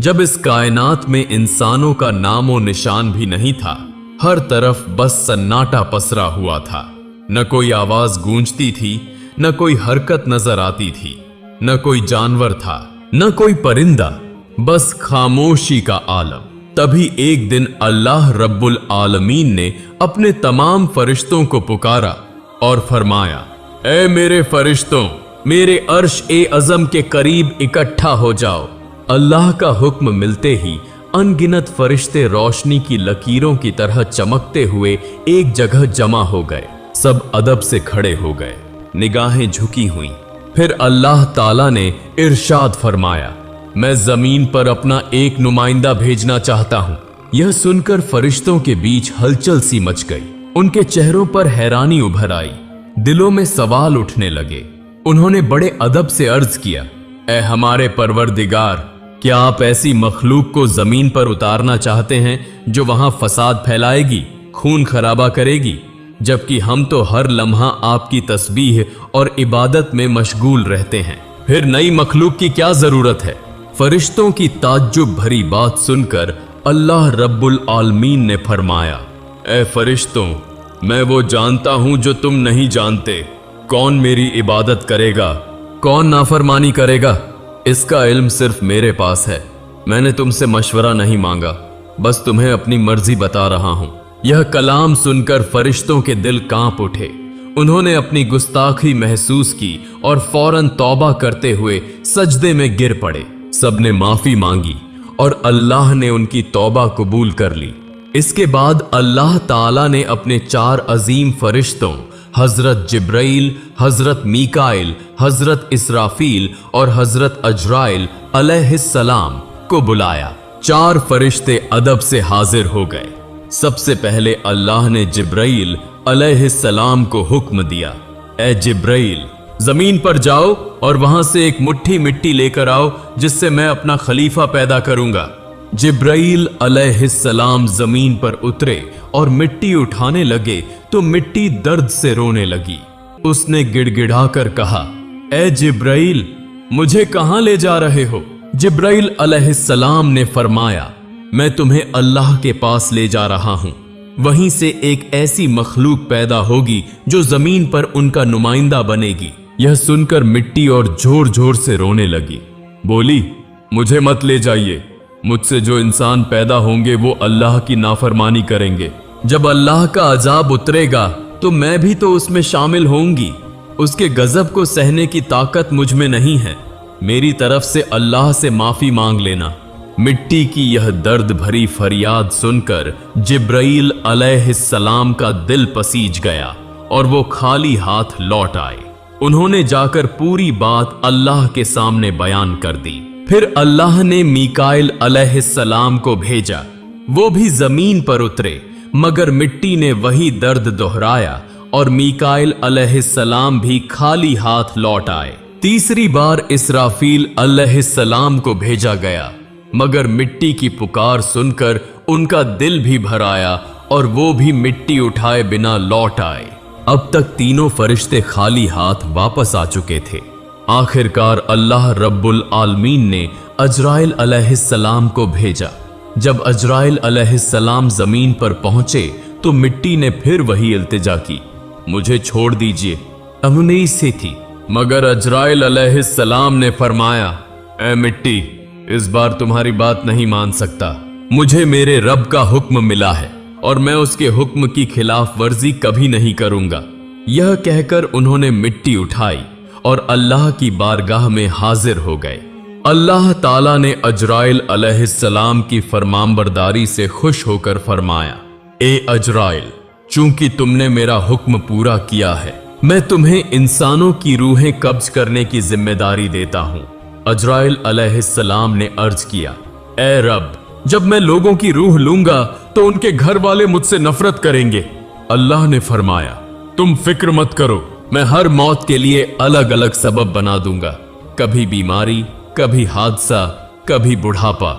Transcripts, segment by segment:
जब इस कायनात में इंसानों का नामो निशान भी नहीं था, हर तरफ बस सन्नाटा पसरा हुआ था। न कोई आवाज गूंजती थी, न कोई हरकत नजर आती थी, न कोई जानवर था, न कोई परिंदा, बस खामोशी का आलम। तभी एक दिन अल्लाह रब्बुल आलमीन ने अपने तमाम फरिश्तों को पुकारा और फरमाया, ऐ मेरे फरिश्तों, मेरे अर्श ए अज़म के करीब इकट्ठा हो जाओ। अल्लाह का हुक्म मिलते ही अनगिनत फरिश्ते रोशनी की लकीरों की तरह चमकते हुए एक जगह जमा हो गए। सब अदब से खड़े हो गए, निगाहें झुकी हुई। फिर अल्लाह ताला ने इरशाद फरमाया, मैं जमीन पर अपना एक नुमाइंदा भेजना चाहता हूं। यह सुनकर फरिश्तों के बीच हलचल सी मच गई। उनके चेहरों पर हैरानी उभर आई, दिलों में सवाल उठने लगे। उन्होंने बड़े अदब से अर्ज किया, ऐ हमारे परवरदिगार, क्या आप ऐसी मखलूक को जमीन पर उतारना चाहते हैं जो वहां फसाद फैलाएगी, खून खराबा करेगी, जबकि हम तो हर लम्हा आपकी तस्बीह और इबादत में मशगूल रहते हैं। फिर नई मखलूक की क्या जरूरत है? फरिश्तों की ताज्जुब भरी बात सुनकर अल्लाह रब्बुल आलमीन ने फरमाया, ऐ फरिश्तों, मैं वो जानता हूं जो तुम नहीं जानते। कौन मेरी इबादत करेगा, कौन नाफरमानी करेगा, इसका इल्म सिर्फ मेरे पास है। मैंने तुमसे मशवरा नहीं मांगा, बस तुम्हें अपनी मर्जी बता रहा हूं। यह कलाम सुनकर फरिश्तों के दिल कांप उठे। उन्होंने अपनी गुस्ताखी महसूस की और फौरन तौबा करते हुए सजदे में गिर पड़े। सबने माफी मांगी और अल्लाह ने उनकी तौबा कबूल कर ली। इसके बाद अल्लाह ताला ने अपने 4 अजीम फरिश्तों हजरत जिब्राइल, हजरत मीकाइल, हजरत इसराफील और हजरत अजराइल अलैहिस्सलाम को बुलाया। 4 फरिश्ते अदब से हाजिर हो गए। सबसे पहले अल्लाह ने जिब्राइल अलैहिस्सलाम को हुक्म दिया, ऐ जिब्राइल, जमीन पर जाओ और वहां से एक मुट्ठी मिट्टी लेकर आओ जिससे मैं अपना खलीफा पैदा करूंगा। जिब्राइल अलैहिस्सलाम जमीन पर उतरे और मिट्टी उठाने लगे तो मिट्टी दर्द से रोने लगी। उसने गिड़गिड़ाकर कहा, ऐ जिब्राइल, मुझे कहां ले जा रहे हो? जिब्राइल अलैहिस्सलाम ने फरमाया, मैं तुम्हें अल्लाह के पास ले जा रहा हूं। वहीं से एक ऐसी मखलूक पैदा होगी जो जमीन पर उनका नुमाइंदा बनेगी। यह सुनकर मिट्टी और जोर जोर से रोने लगी। बोली, मुझे मत ले जाइए। मुझसे जो इंसान पैदा होंगे वो अल्लाह की नाफरमानी करेंगे। जब अल्लाह का अजाब उतरेगा तो मैं भी तो उसमें शामिल होंगी। उसके गजब को सहने की ताकत मुझ में नहीं है। मेरी तरफ से अल्लाह से माफी मांग लेना। मिट्टी की यह दर्द भरी फरियाद सुनकर जिब्राइल अलैहिस्सलाम का दिल पसीज गया और वो खाली हाथ लौट आए। उन्होंने जाकर पूरी बात अल्लाह के सामने बयान कर दी। फिर अल्लाह ने मीकाइल अलैहिस्सलाम को भेजा। वो भी जमीन पर उतरे, मगर मिट्टी ने वही दर्द दोहराया और मीकाइल अलैहिस्सलाम भी खाली हाथ लौट आए। तीसरी बार इसराफील अलैहिस्सलाम को भेजा गया, मगर मिट्टी की पुकार सुनकर उनका दिल भी भर आया और वो भी मिट्टी उठाए बिना लौट आए। अब तक तीनों फरिश्ते खाली हाथ वापस आ चुके थे। आखिरकार अल्लाह रब्बुल आलमीन ने अजराइल अलैहिस्सलाम को भेजा। जब अजराइल अलैहिस्सलाम जमीन पर पहुंचे तो मिट्टी ने फिर वही इल्तिजा की, मुझे छोड़ दीजिए, अमुनीस से थी। मगर अजराइल अलैहिस्सलाम ने फरमाया, ऐ मिट्टी, इस बार तुम्हारी बात नहीं मान सकता। मुझे मेरे रब का हुक्म मिला है और मैं उसके हुक्म की खिलाफ वर्जी कभी नहीं करूंगा। यह कहकर उन्होंने मिट्टी उठाई और अल्लाह की बारगाह में हाजिर हो गए। अल्लाह ताला ने अजराइल अलैहिस्सलाम की फरमानबरदारी से खुश होकर फरमाया, ए अजराइल, चूंकि तुमने मेरा हुक्म पूरा किया है, मैं तुम्हें इंसानों की रूहें कब्ज करने की जिम्मेदारी देता हूं। अजराइल अलैहिस्सलाम ने अर्ज किया, ए रब, जब मैं लोगों की रूह लूंगा तो उनके घर वाले मुझसे नफरत करेंगे। अल्लाह ने फरमाया, तुम फिक्र मत करो, मैं हर मौत के लिए अलग अलग सबब बना दूंगा। कभी बीमारी, कभी हादसा, कभी बुढ़ापा।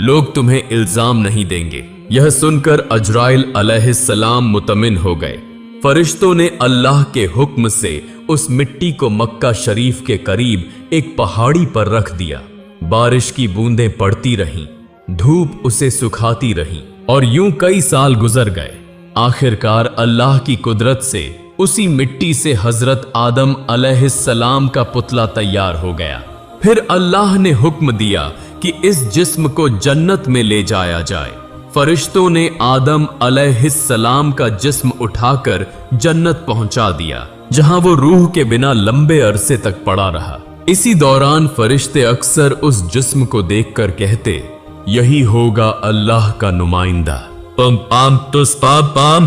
लोग तुम्हें इल्जाम नहीं देंगे। यह सुनकर अजराइल अलैहिस्सलाम मुतमिन हो गए। फरिश्तों ने अल्लाह के हुक्म से उस मिट्टी को मक्का शरीफ के करीब एक पहाड़ी पर रख दिया। बारिश की बूंदें पड़ती रहीं, धूप उसे सुखाती रही और यूं कई साल गुजर गए। आखिरकार अल्लाह की कुदरत से उसी मिट्टी से हजरत आदम अलैहिस्सलाम का पुतला तैयार हो गया। फिर अल्लाह ने हुक्म दिया कि इस जिस्म को जन्नत में ले जाया जाए। फरिश्तों ने आदम अलैहिस्सलाम का जिस्म उठाकर जन्नत पहुंचा दिया, जहां वो रूह के बिना लंबे अरसे तक पड़ा रहा। इसी दौरान फरिश्ते अक्सर उस जिस्म को देखकर कहते, यही होगा अल्लाह का नुमाइंदा। पम पाम तुस पाम पाम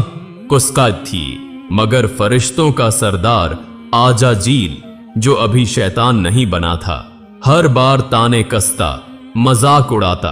कुस्का थी, मगर फरिश्तों का सरदार आजाजील, जो अभी शैतान नहीं बना था, हर बार ताने कसता, मजाक उड़ाता।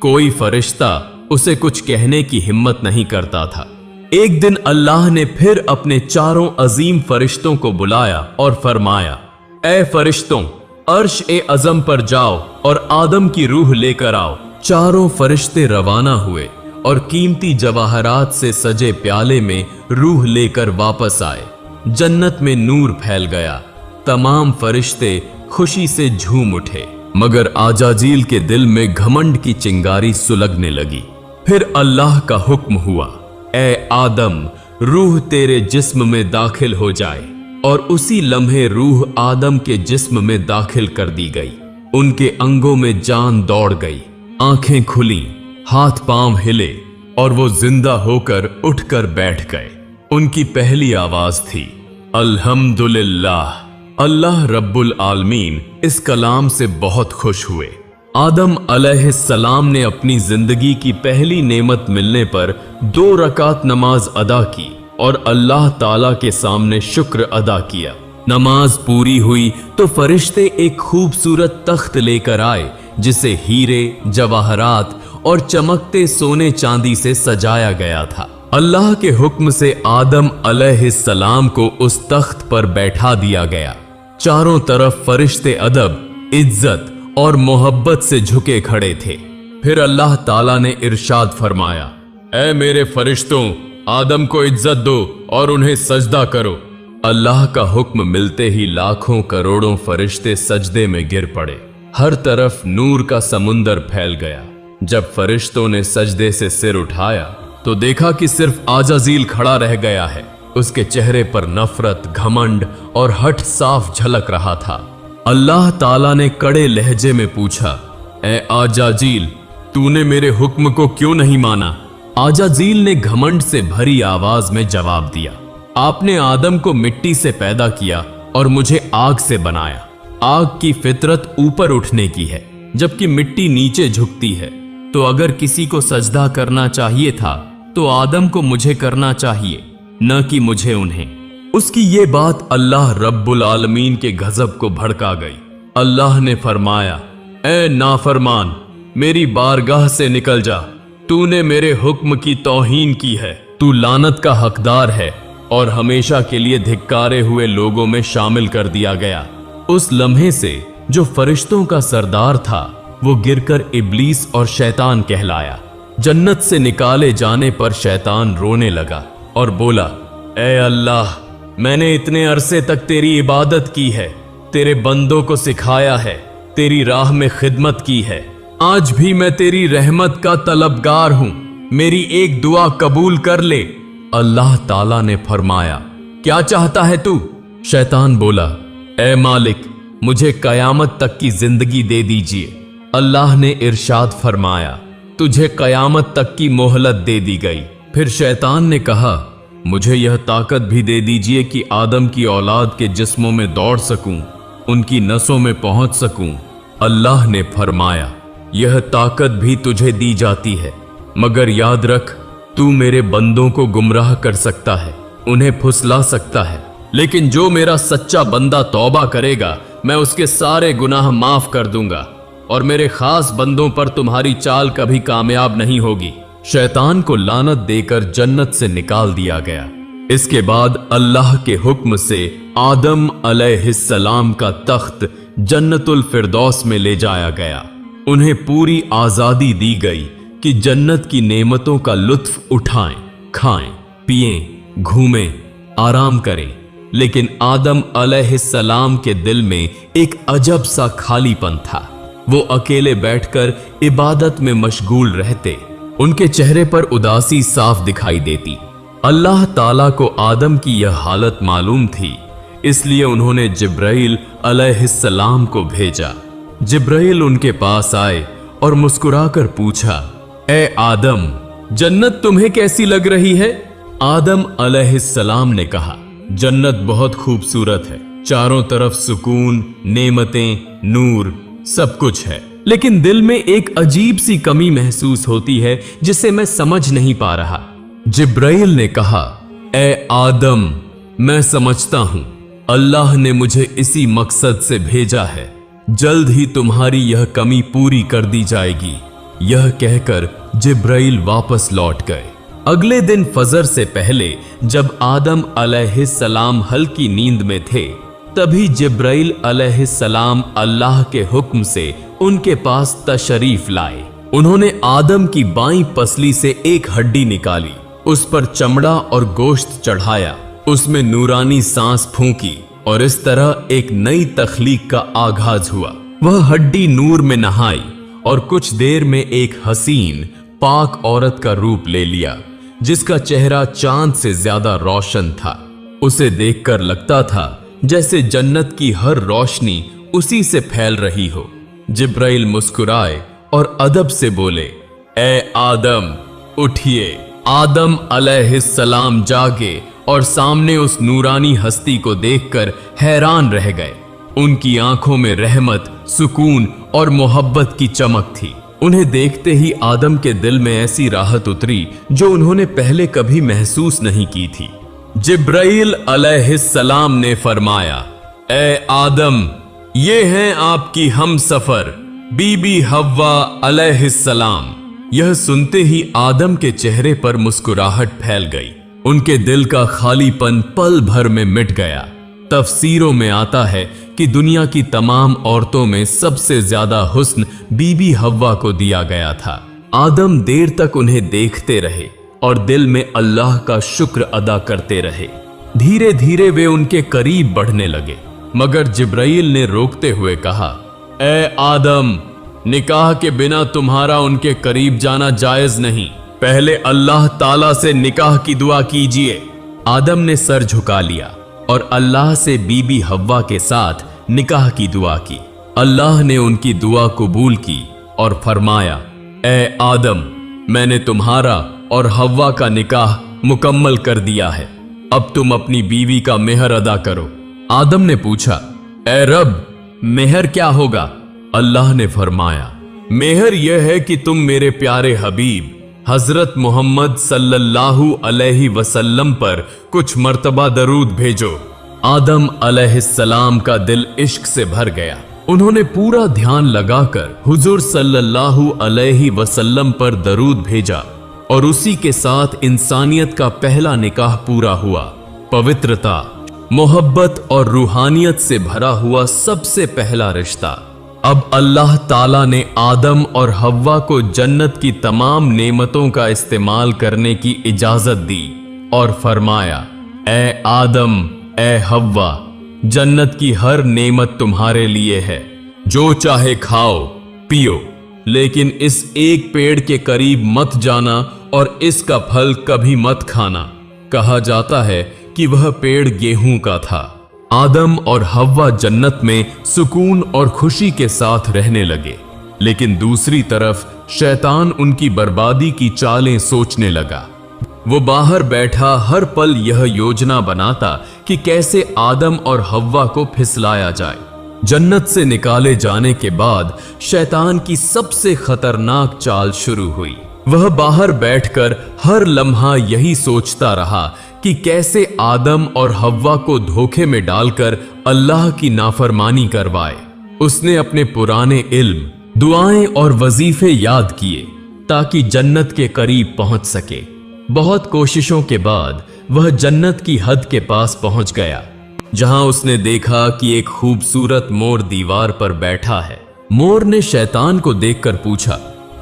कोई फरिश्ता उसे कुछ कहने की हिम्मत नहीं करता था। एक दिन अल्लाह ने फिर अपने चारों अजीम फरिश्तों को बुलाया और फरमाया, ए फरिश्तों, अर्श ए अज़म पर जाओ और आदम की रूह लेकर आओ। चारों फरिश्ते रवाना हुए और कीमती जवाहरात से सजे प्याले में रूह लेकर वापस आए। जन्नत में नूर फैल गया। तमाम फरिश्ते खुशी से झूम उठे, मगर आजाजील के दिल में घमंड की चिंगारी सुलगने लगी। फिर अल्लाह का हुक्म हुआ, ए आदम, रूह तेरे जिस्म में दाखिल हो जाए। और उसी लम्हे रूह आदम के जिस्म में दाखिल कर दी गई। उनके अंगों में जान दौड़ गई, आंखें खुली, हाथ पांव हिले और वो जिंदा होकर उठकर बैठ गए। उनकी पहली आवाज थी, अल्हम्दुलिल्लाह। अल्लाह रब्बुल आलमीन इस कलाम से बहुत खुश हुए। आदम अलैहिस्सलाम ने अपनी जिंदगी की पहली नेमत मिलने पर 2 रकात नमाज अदा की और अल्लाह ताला के सामने शुक्र अदा किया। नमाज पूरी हुई तो फरिश्ते एक खूबसूरत तख्त लेकर आए, जिसे हीरे, जवाहरात और चमकते सोने चांदी से सजाया गया था। अल्लाह के हुक्म से आदम अलैहिस्सलाम को उस तख्त पर बैठा दिया गया। चारों तरफ फरिश्ते अदब, इज्जत और मोहब्बत से झुके खड़े थे। फिर अल्लाह ताला ने इरशाद फरमाया, ऐ मेरे फरिश्तों, आदम को इज्जत दो और उन्हें सजदा करो। अल्लाह का हुक्म मिलते ही लाखों करोड़ों फरिश्ते सजदे में गिर पड़े। हर तरफ नूर का समुंदर फैल गया। जब फरिश्तों ने सजदे से सिर उठाया तो देखा कि सिर्फ आजाजील खड़ा रह गया है। उसके चेहरे पर नफरत, घमंड और हठ साफ झलक रहा था। अल्लाह ताला ने कड़े लहजे में पूछा, ए आजाजील, तूने मेरे हुक्म को क्यों नहीं माना? आजाजील ने घमंड से भरी आवाज में जवाब दिया, आपने आदम को मिट्टी से पैदा किया और मुझे आग से बनाया। आग की फितरत ऊपर उठने की है, जबकि मिट्टी नीचे झुकती है। तो अगर किसी को सजदा करना चाहिए था तो आदम को मुझे करना चाहिए, न कि मुझे उन्हें। उसकी ये बात अल्लाह रब्बुल आलमीन के गजब को भड़का गई। अल्लाह ने फरमाया, ए नाफरमान, मेरी बारगाह से निकल जा। तूने मेरे हुक्म की तौहीन की है। तू लानत का हकदार है और हमेशा के लिए धिक्कारे हुए लोगों में शामिल कर दिया गया। उस लम्हे से जो फरिश्तों का सरदार था, वो गिरकर इब्लीस और शैतान कहलाया। जन्नत से निकाले जाने पर शैतान रोने लगा और बोला, ऐ अल्लाह, मैंने इतने अरसे तक तेरी इबादत की है, तेरे बंदों को सिखाया है, तेरी राह में खिदमत की है। आज भी मैं तेरी रहमत का तलबगार हूं, मेरी एक दुआ कबूल कर ले। अल्लाह ताला ने फरमाया, क्या चाहता है तू? शैतान बोला, ए मालिक, मुझे कयामत तक की जिंदगी दे दीजिए। अल्लाह ने इरशाद फरमाया, तुझे कयामत तक की मोहलत दे दी गई। फिर शैतान ने कहा, मुझे यह ताकत भी दे दीजिए कि आदम की औलाद के जिस्मों में दौड़ सकूं, उनकी नसों में पहुंच सकूं। अल्लाह ने फरमाया, यह ताकत भी तुझे दी जाती है, मगर याद रख, तू मेरे बंदों को गुमराह कर सकता है, उन्हें फुसला सकता है, लेकिन जो मेरा सच्चा बंदा तौबा करेगा, मैं उसके सारे गुनाह माफ कर दूंगा और मेरे खास बंदों पर तुम्हारी चाल कभी कामयाब नहीं होगी। शैतान को लानत देकर जन्नत से निकाल दिया गया। इसके बाद अल्लाह के हुक्म से आदम अलैहिस्सलाम का तख्त जन्नतुल फिरदौस में ले जाया गया। उन्हें पूरी आजादी दी गई कि जन्नत की नेमतों का लुत्फ उठाएं, खाएं, पिएं, घूमें, आराम करें। लेकिन आदम अलैहिस्सलाम के दिल में एक अजब सा खालीपन था। वो अकेले बैठकर इबादत में मशगूल रहते। उनके चेहरे पर उदासी साफ दिखाई देती। अल्लाह ताला को आदम की यह हालत मालूम थी, इसलिए उन्होंने जिब्राइल अलैहिस्सलाम को भेजा। जिब्राइल उनके पास आए और मुस्कुराकर पूछा, ए आदम, जन्नत तुम्हें कैसी लग रही है? आदम अलैहिस्सलाम ने कहा, जन्नत बहुत खूबसूरत है, चारों तरफ सुकून, नेमतें, नूर, सब कुछ है, लेकिन दिल में एक अजीब सी कमी महसूस होती है जिसे मैं समझ नहीं पा रहा। जिब्राइल ने कहा, ए आदम, मैं समझता हूं, अल्लाह ने मुझे इसी मकसद से भेजा है, जल्द ही तुम्हारी यह कमी पूरी कर दी जाएगी। यह कहकर जिब्राइल वापस लौट गए। अगले दिन फजर से पहले जब आदम अलैहिस्सलाम हल्की नींद में थे, तभी जिब्राइल अलैहिस्सलाम अल्लाह के हुक्म से उनके पास तशरीफ लाए। उन्होंने आदम की बाईं पसली से एक हड्डी निकाली, उस पर चमड़ा और गोश्त चढ़ाया, उसमें नूरानी सांस फूंकी और इस तरह एक नई तख्लीक का आगाज हुआ। वह हड्डी नूर में नहाई और कुछ देर में एक हसीन पाक औरत का रूप ले लिया, जिसका चेहरा चांद से ज्यादा रोशन था। उसे देखकर लगता था जैसे जन्नत की हर रोशनी उसी से फैल रही हो। जिब्राइल मुस्कुराए और अदब से बोले, ए आदम, उठिए। आदम अलैहिस्सलाम जागे और सामने उस नूरानी हस्ती को देखकर हैरान रह गए। उनकी आंखों में रहमत, सुकून और मोहब्बत की चमक थी। उन्हें देखते ही आदम के दिल में ऐसी राहत उतरी जो उन्होंने पहले कभी महसूस नहीं की थी। जिब्राइल अलैहिस्सलाम ने फरमाया, ए आदम, ये हैं आपकी हमसफर बीबी हव्वा अलैहिस्सलाम। यह सुनते ही आदम के चेहरे पर मुस्कुराहट फैल गई। उनके दिल का खालीपन पल भर में मिट गया। तफसीरों में आता है कि दुनिया की तमाम औरतों में सबसे ज्यादा हुस्न बीबी हव्वा को दिया गया था। आदम देर तक उन्हें देखते रहे और दिल में अल्लाह का शुक्र अदा करते रहे। धीरे धीरे वे उनके करीब बढ़ने लगे, मगर जिब्राइल ने रोकते हुए कहा, ए आदम, निकाह के बिना तुम्हारा उनके करीब जाना जायज नहीं, पहले अल्लाह ताला से निकाह की दुआ कीजिए। आदम ने सर झुका लिया और अल्लाह से बीबी हव्वा के साथ निकाह की दुआ की। अल्लाह ने उनकी दुआ कबूल की और फरमाया, ए आदम, मैंने तुम्हारा और हव्वा का निकाह मुकम्मल कर दिया है, अब तुम अपनी बीवी का मेहर अदा करो। आदम ने पूछा, ए रब, मेहर क्या होगा? अल्लाह ने फरमाया, मेहर यह है कि तुम मेरे प्यारे हबीब हजरत मोहम्मद सल्लल्लाहु अलैहि वसल्लम पर कुछ मर्तबा दरूद भेजो। आदम अलैहिस्सलाम का दिल इश्क से भर गया। उन्होंने पूरा ध्यान लगाकर हुजूर सल्लल्लाहु अलैहि वसल्लम पर दरूद भेजा और उसी के साथ इंसानियत का पहला निकाह पूरा हुआ। पवित्रता, मोहब्बत और रूहानियत से भरा हुआ सबसे पहला रिश्ता। अब अल्लाह ताला ने आदम और हव्वा को जन्नत की तमाम नेमतों का इस्तेमाल करने की इजाजत दी और फरमाया, ए आदम, ए हव्वा, जन्नत की हर नेमत तुम्हारे लिए है, जो चाहे खाओ पियो, लेकिन इस एक पेड़ के करीब मत जाना और इसका फल कभी मत खाना। कहा जाता है कि वह पेड़ गेहूं का था। आदम और हव्वा जन्नत में सुकून और खुशी के साथ रहने लगे, लेकिन दूसरी तरफ शैतान उनकी बर्बादी की चालें सोचने लगा। वो बाहर बैठा हर पल यह योजना बनाता कि कैसे आदम और हव्वा को फिसलाया जाए। जन्नत से निकाले जाने के बाद शैतान की सबसे खतरनाक चाल शुरू हुई। वह बाहर बैठकर हर लम्हा यही सोचता रहा कि कैसे आदम और हव्वा को धोखे में डालकर अल्लाह की नाफरमानी करवाए। उसने अपने पुराने इल्म, दुआएं और वजीफे याद किए ताकि जन्नत के करीब पहुंच सके। बहुत कोशिशों के बाद वह जन्नत की हद के पास पहुंच गया, जहां उसने देखा कि एक खूबसूरत मोर दीवार पर बैठा है। मोर ने शैतान को देखकर पूछा,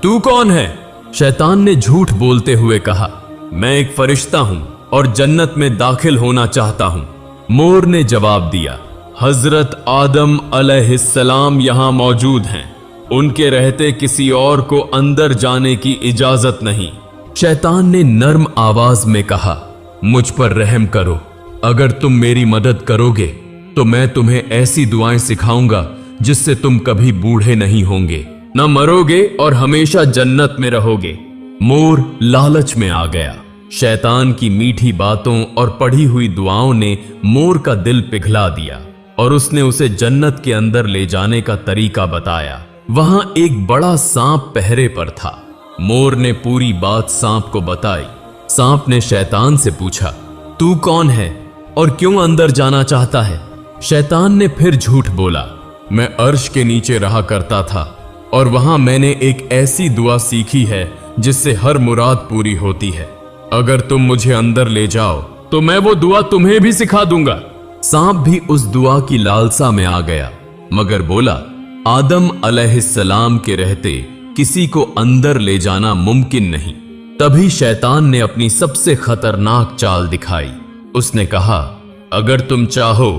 तू कौन है? शैतान ने झूठ बोलते हुए कहा, मैं एक फरिश्ता हूं और जन्नत में दाखिल होना चाहता हूं। मोर ने जवाब दिया, हजरत आदम अलैहिस्सलाम यहां मौजूद हैं, उनके रहते किसी और को अंदर जाने की इजाजत नहीं। शैतान ने नर्म आवाज में कहा, मुझ पर रहम करो, अगर तुम मेरी मदद करोगे तो मैं तुम्हें ऐसी दुआएं सिखाऊंगा जिससे तुम कभी बूढ़े नहीं होंगे, न मरोगे और हमेशा जन्नत में रहोगे। मोर लालच में आ गया। शैतान की मीठी बातों और पढ़ी हुई दुआओं ने मोर का दिल पिघला दिया और उसने उसे जन्नत के अंदर ले जाने का तरीका बताया। वहां एक बड़ा सांप पहरे पर था। मोर ने पूरी बात सांप को बताई। सांप ने शैतान से पूछा, तू कौन है और क्यों अंदर जाना चाहता है? शैतान ने फिर झूठ बोला, मैं अर्श के नीचे रहा करता था और वहां मैंने एक ऐसी दुआ सीखी है जिससे हर मुराद पूरी होती है। अगर तुम मुझे अंदर ले जाओ तो मैं वो दुआ तुम्हें भी सिखा दूंगा। सांप भी उस दुआ की लालसा में आ गया, मगर बोला, आदम अलैहिस्सलाम के रहते किसी को अंदर ले जाना मुमकिन नहीं। तभी शैतान ने अपनी सबसे खतरनाक चाल दिखाई। उसने कहा, अगर तुम चाहो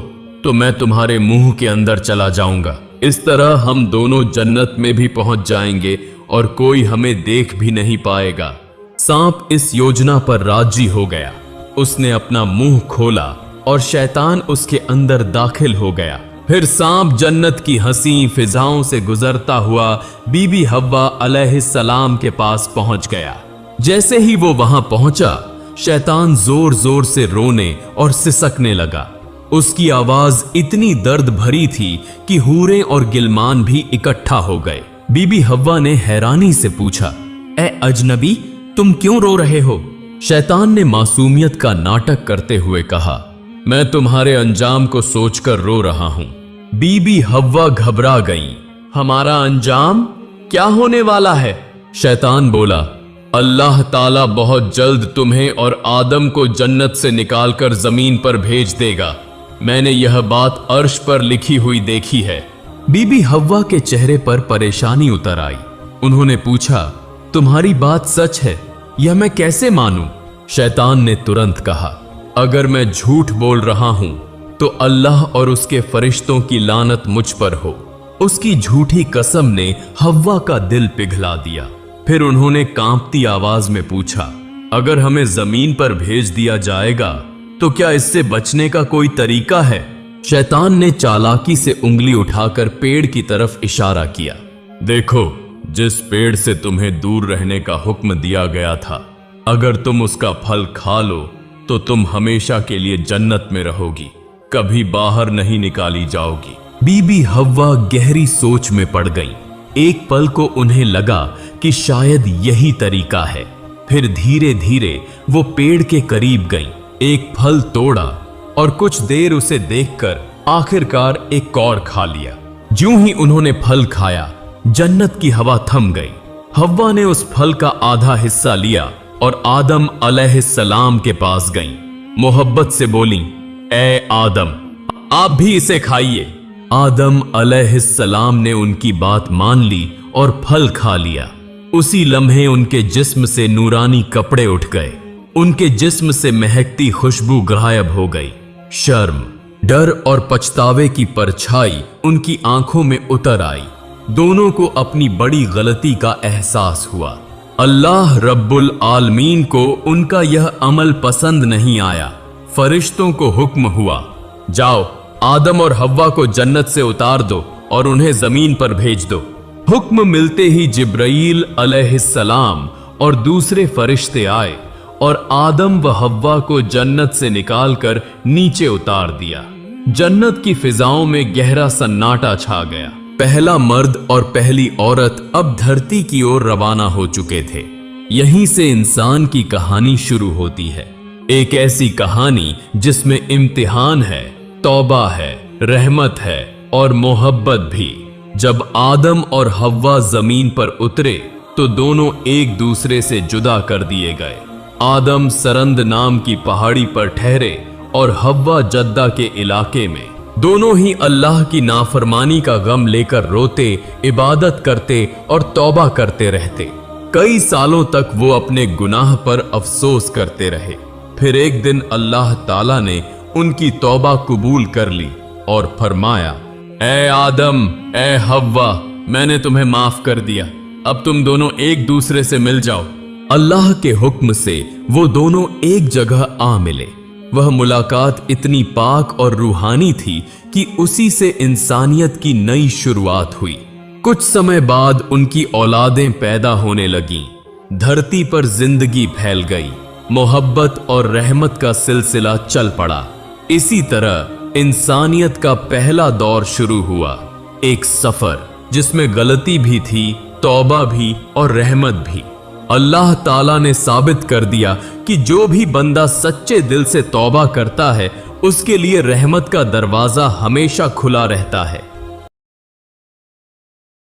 तो मैं तुम्हारे मुंह के अंदर चला जाऊंगा। इस तरह हम दोनों जन्नत में भी पहुंच जाएंगे और कोई हमें देख भी नहीं पाएगा। सांप इस योजना पर राजी हो गया। उसने अपना मुंह खोला और शैतान उसके अंदर दाखिल हो गया। फिर सांप जन्नत की हंसी फिजाओं से गुजरता हुआ बीबी हव्वा अलैहिस्सलाम के पास पहुंच गया। जैसे ही वो वहां पहुंचा, शैतान जोर जोर से रोने और सिसकने लगा। उसकी आवाज इतनी दर्द भरी थी कि हूरें और गिलमान भी इकट्ठा हो गए। बीबी हव्वा ने हैरानी से पूछा, ए अजनबी, तुम क्यों रो रहे हो? शैतान ने मासूमियत का नाटक करते हुए कहा, मैं तुम्हारे अंजाम को सोचकर रो रहा हूं। बीबी हव्वा घबरा गईं। हमारा अंजाम क्या होने वाला है? शैतान बोला, अल्लाह ताला बहुत जल्द तुम्हें और आदम को जन्नत से निकालकर जमीन पर भेज देगा। मैंने यह बात अर्श पर लिखी हुई देखी है। बीबी हव्वा के चेहरे पर परेशानी उतर आई। उन्होंने पूछा, तुम्हारी बात सच है? यह मैं कैसे मानूं? शैतान ने तुरंत कहा, अगर मैं झूठ बोल रहा हूं तो अल्लाह और उसके फरिश्तों की लानत मुझ पर हो। उसकी झूठी कसम ने हव्वा का दिल पिघला दिया। फिर उन्होंने कांपती आवाज में पूछा, अगर हमें जमीन पर भेज दिया जाएगा तो क्या इससे बचने का कोई तरीका है? शैतान ने चालाकी से उंगली उठाकर पेड़ की तरफ इशारा किया। देखो, जिस पेड़ से तुम्हें दूर रहने का हुक्म दिया गया था, अगर तुम उसका फल खा लो तो तुम हमेशा के लिए जन्नत में रहोगी, कभी बाहर नहीं निकाली जाओगी। बीबी हव्वा गहरी सोच में पड़ गई। एक पल को उन्हें लगा कि शायद यही तरीका है। फिर धीरे धीरे वो पेड़ के करीब गईं, एक फल तोड़ा और कुछ देर उसे देखकर आखिरकार एक कौर खा लिया। ज्यों ही उन्होंने फल खाया, जन्नत की हवा थम गई। हव्वा ने उस फल का आधा हिस्सा लिया और आदम अलैहिस्सलाम के पास गईं। मोहब्बत से बोली, ए आदम, आप भी इसे खाइए। आदम अलैहिस्सलाम ने उनकी बात मान ली और फल खा लिया। उसी लम्हे उनके जिस्म से नूरानी कपड़े उठ गए। उनके जिस्म से महकती खुशबू गायब हो गई। शर्म, डर और पछतावे की परछाई उनकी आंखों में उतर आई। दोनों को अपनी बड़ी गलती का एहसास हुआ। अल्लाह रब्बुल आलमीन को उनका यह अमल पसंद नहीं आया। फरिश्तों को हुक्म हुआ, जाओ आदम और हव्वा को जन्नत से उतार दो और उन्हें जमीन पर भेज दो। हुक्म मिलते ही जिब्राईल अलैहिस्सलाम और दूसरे फरिश्ते आए और आदम व हव्वा को जन्नत से निकालकर नीचे उतार दिया। जन्नत की फिजाओं में गहरा सन्नाटा छा गया। पहला मर्द और पहली औरत अब धरती की ओर रवाना हो चुके थे। यहीं से इंसान की कहानी शुरू होती है। एक ऐसी कहानी जिसमें इम्तिहान है, तौबा है, रहमत है और मोहब्बत भी। जब आदम और हव्वा जमीन पर उतरे तो दोनों एक दूसरे से जुदा कर दिए गए। आदम सरंद नाम की पहाड़ी पर ठहरे और हव्वा जद्दा के इलाके में। दोनों ही अल्लाह की नाफरमानी का गम लेकर रोते, इबादत करते और तौबा करते रहते। कई सालों तक वो अपने गुनाह पर अफसोस करते रहे। फिर एक दिन अल्लाह ताला ने उनकी तौबा कबूल कर ली और फरमाया, ए आदम, ए हव्वा, मैंने तुम्हें माफ कर दिया, अब तुम दोनों एक दूसरे से मिल जाओ। अल्लाह के हुक्म से वो दोनों एक जगह आ मिले। वह मुलाकात इतनी पाक और रूहानी थी कि उसी से इंसानियत की नई शुरुआत हुई। कुछ समय बाद उनकी औलादें पैदा होने लगीं। धरती पर जिंदगी फैल गई। मोहब्बत और रहमत का सिलसिला चल पड़ा। इसी तरह इंसानियत का पहला दौर शुरू हुआ, एक सफर जिसमें गलती भी थी, तौबा भी और रहमत भी। अल्लाह ताला ने साबित कर दिया कि जो भी बंदा सच्चे दिल से तौबा करता है उसके लिए रहमत का दरवाजा हमेशा खुला रहता है।